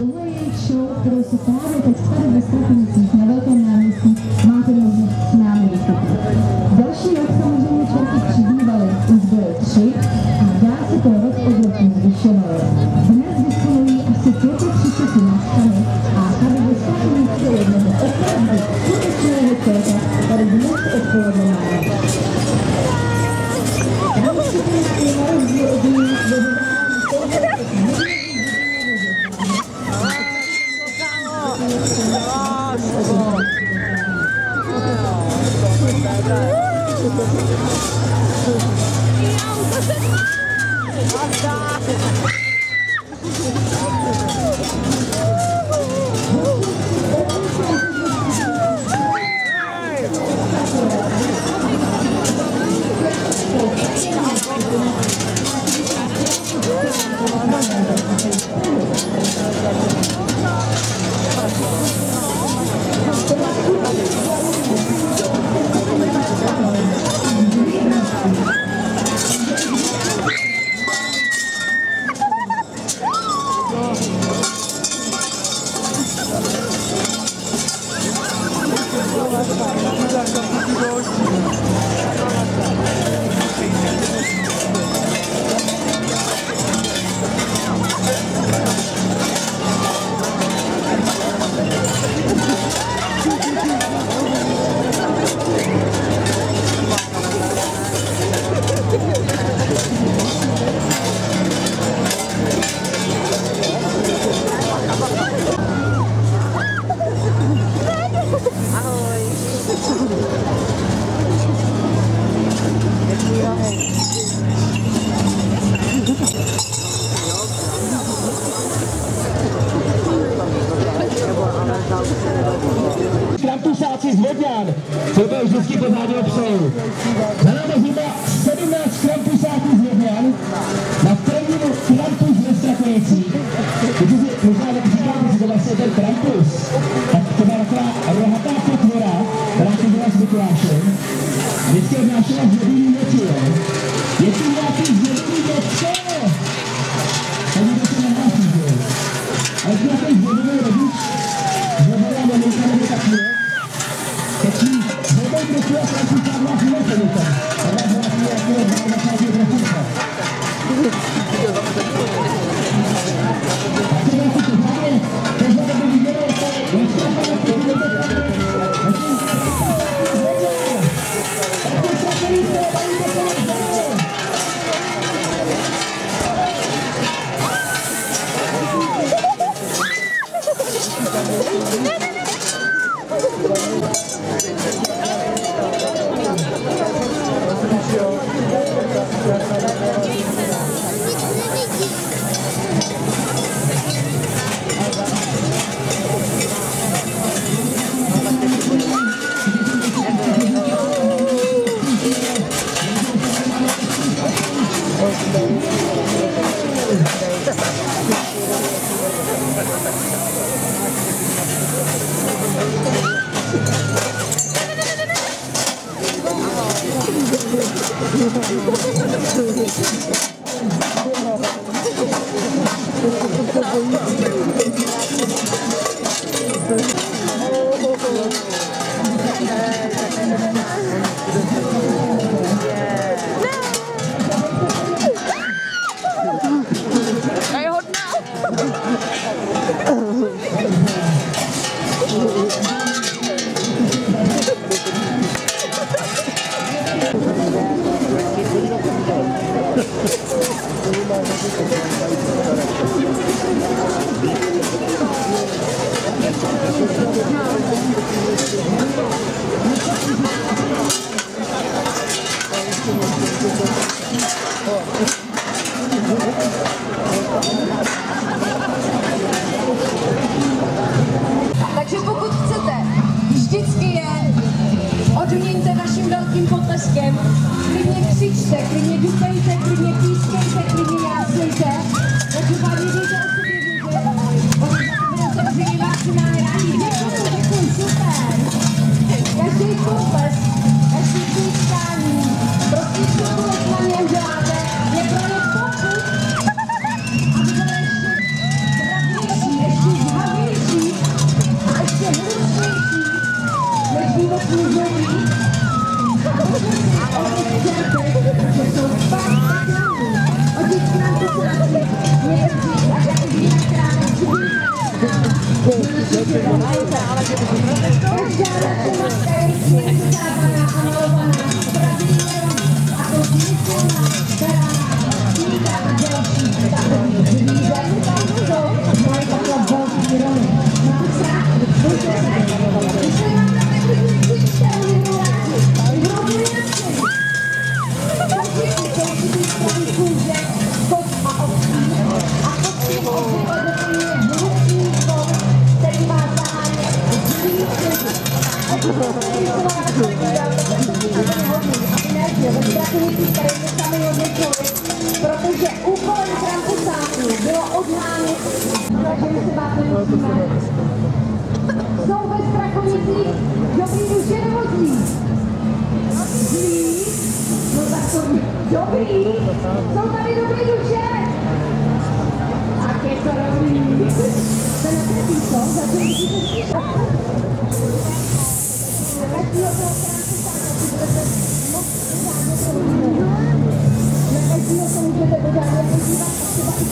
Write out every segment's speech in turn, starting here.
tohle je jejich show, kterou si právě teď tady ve Strakonicích na Velkém náměstí máte možnost s námi vystupit. Další rok samozřejmě čtvrtky přibývaly, už byly 3 a dá se to rok od roku zvyšovalo. Dnes disponují asi 35 nástami a tady ve Strakonicích jednoho opravdu skutečného člověka tady dnes odpoledne máme. Dáme si ten na rozdíl od jiných Krampusáci z Vodňan, co to už vždycky pořádně obsou. Za námi zhruba 17 krampusáků z Vodňan na prvním Krampus ve Strakonicích. Když si možná říkáte, že to vlastně ten Krampus, tak to byla taková rohatá potvora, která se byla s Mikulášem. Vždycky odnášela zvědivý věci, jo. Je tu nějaký zvědivý věci? Tak to se nehlásí, jo. A je tu nějaký zvědivý rodič, zvědivá maminka nebo takový, jo. Taký zvědivý trochu a Krampusák vás nevěděl tam. A vás vlastně jako 22 trochu. Protože úkolem Krampusáků bylo odhánět, takže se vás nemusíme. Jsou ve Strakonicích dobrý duše nebo zlý? Zlý? No tak to dobrý. Jsou tady dobrý duše? Tak je to dobrý. To je na ten píso, za to musíte slyšet. Se můžete pořádně podívat a třeba i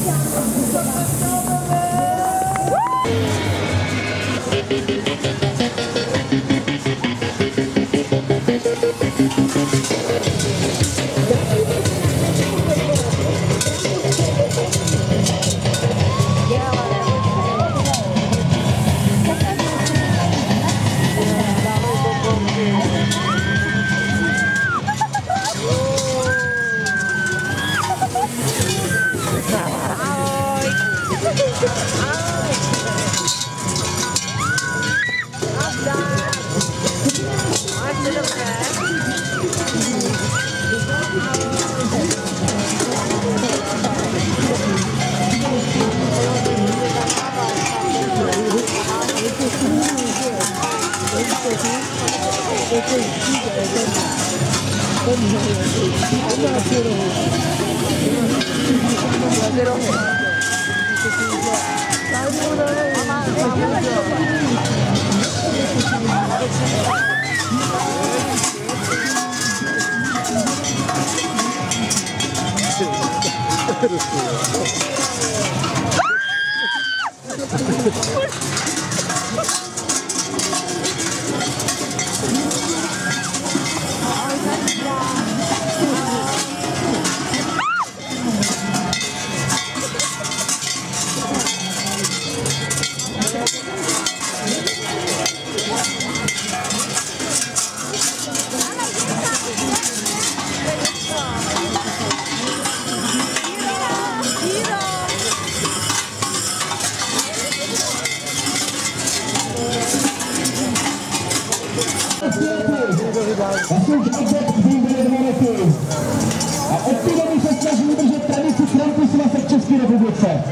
A od té doby se snaží udržet tradici Krampusmasek v České republice.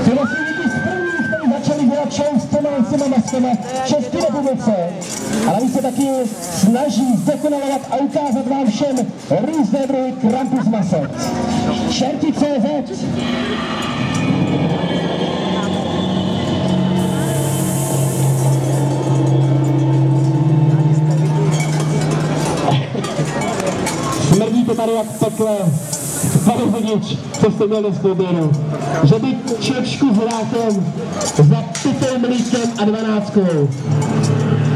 To vlastně lidi z prvních tady začali dělat show s těma maskama v České republice. Ale my se taky snaží zdokonalovat a ukázat vám všem různé druhy Krampusmasek. Čerti.cz smrdí to tady jak pekle, pane Vodič, co jste měli z obědu. Že by čepšku s hrákem za pitou mlíkem a 12.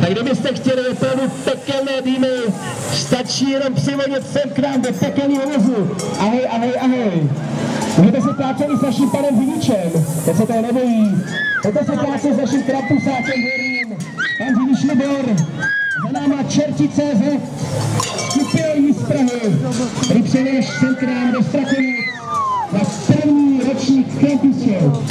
Tak kdybyste chtěli opravdu pekelné dýmy, stačí jenom přivodit sem k nám do pekelného vozu. Ahoj, ahoj, ahoj. Můžete se pláčeli s naším panem Viničem, teď se toho nebojí. Můžete se pláčeli s naším Krampusákem Horým, pan Vinič Libor, za náma Čerti.cz, skupilní z Prahy, který přijde sem k nám do Strakonic na první ročník Krampus Show.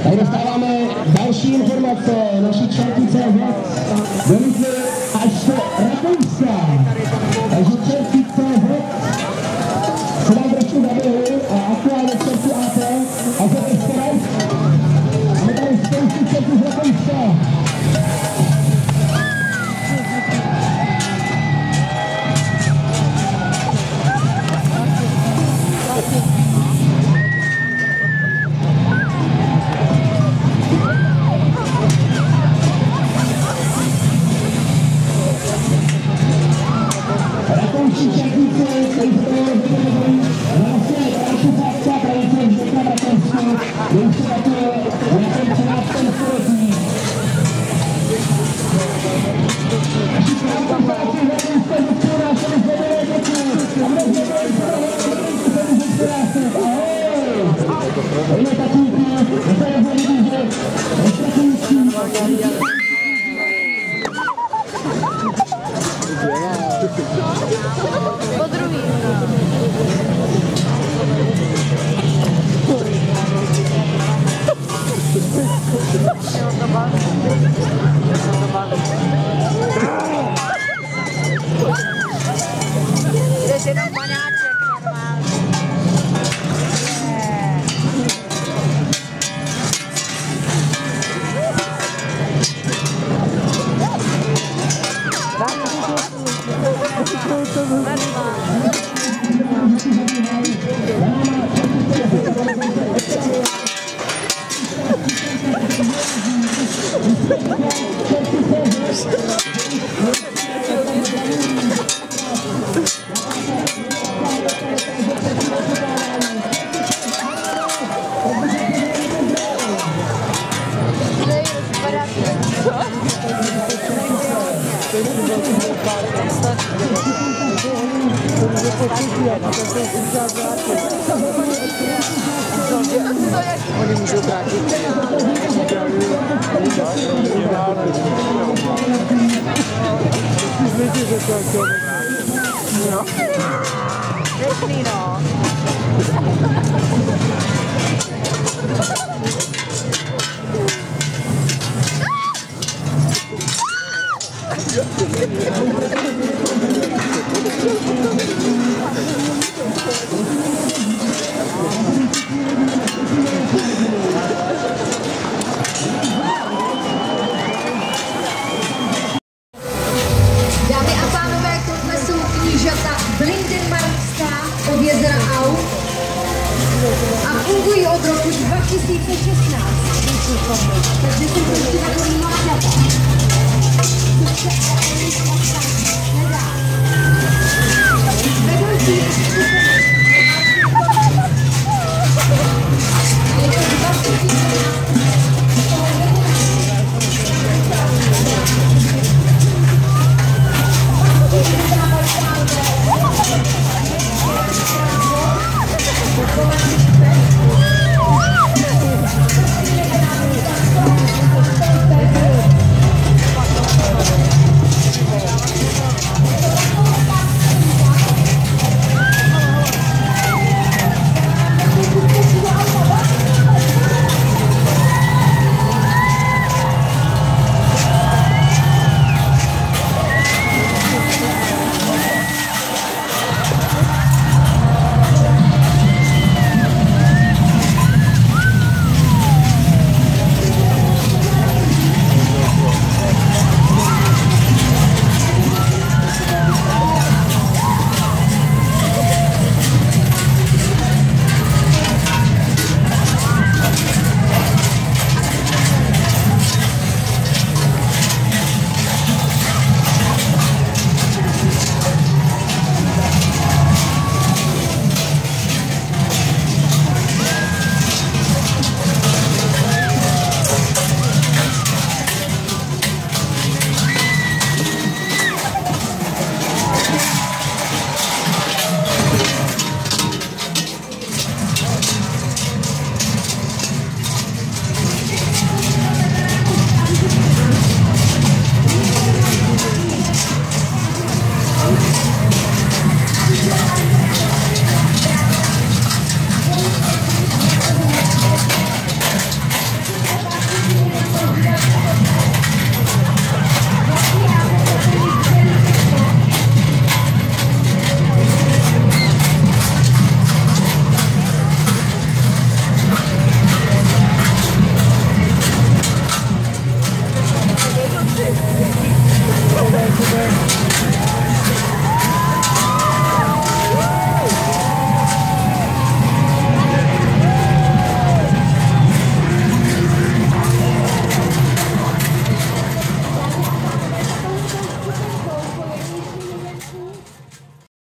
Tady dostáváme další informace, naší Čerti.cz donesli až do Rakouska. Takže Čerti.cz se vám trošku zabili a aktuálně Čerti AT a za Express. Máme tady spoustu Čertů z Rakouska. Rakouští Čertíci, který se toho vypadali, vlastně Rakousácká tradice vznikla v Rakousku, kde už se také v nějakém 13. století. Naši Po druhý. Jdeš jenom paňáček normálně. Oni můžou vrátit. Pěkný, no. Dámy a pánové, tohle jsou knížata Blindenmarkská od jezera Au a fungují od roku 2016. Takže jsou prostě